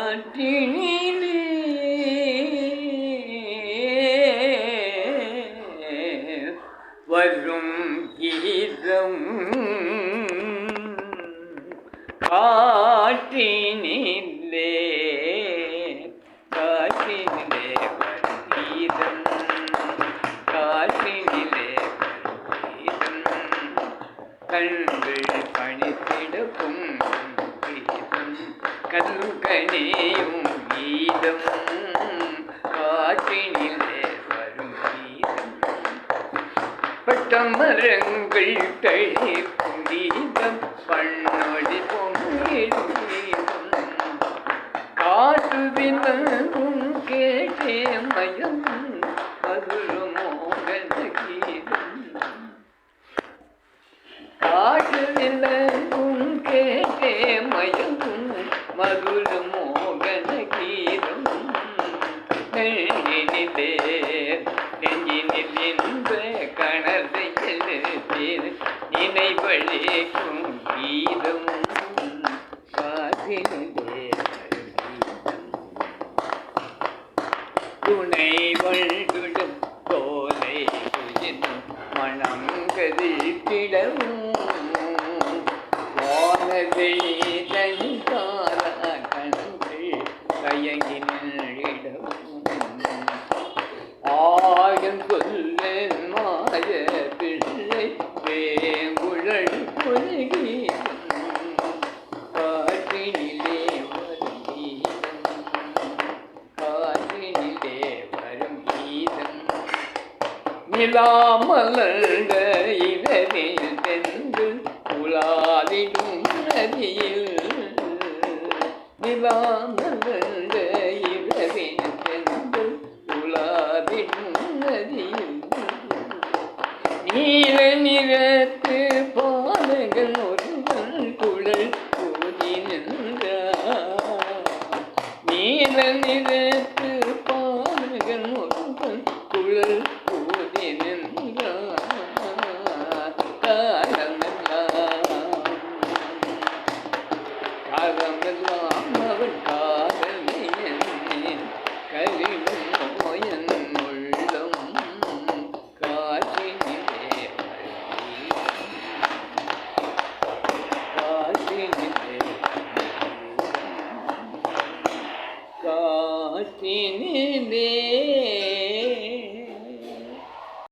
காற்றினிலே வரும் கீதம் காற்றினிலே காற்றினிலே வரும் கீதம் காற்றினிலே வரும் கீதம் கண்கள் பணித்திடக்கும் கீதம் கண்கணியும் கீதம் காற்றினிலே வரும் கீதம் பட்டமரங்கள் தழிக்கும் கீதம் பண்ணொழி பொங்கிடும் கீதம் காற்று வினவும் கேட்டே மயம் மதுர மோகன கீதம் காற்று வினவும் கேட்டே மயம் மதுர மோகன கீதம் நெஞ்சினிலே நெஞ்சினில் இன்ப கணர்தையில் நினைவழிக்கும் கீதம் காற்றினிலே துணை வள்ளுடும் தோலை மனம் கதிக்கிடவும் வானதை தனிக்கால கண்கள் தயங்கினிடவும் ஆயம் சொல்ல மாய பிள்ளை வேங்குழல் பொலிகீதம் காற்றினிலே வரும் கீதம் காற்றினிலே வரும் கீதம் நிலாமலர்ந்த இனரில் சென்று உலாவிடும் நதியில் நிலாமலர்ந்த இரவில் சென்று உலாவிடும் நதியில் நீல நிறத்து பாலங்கள்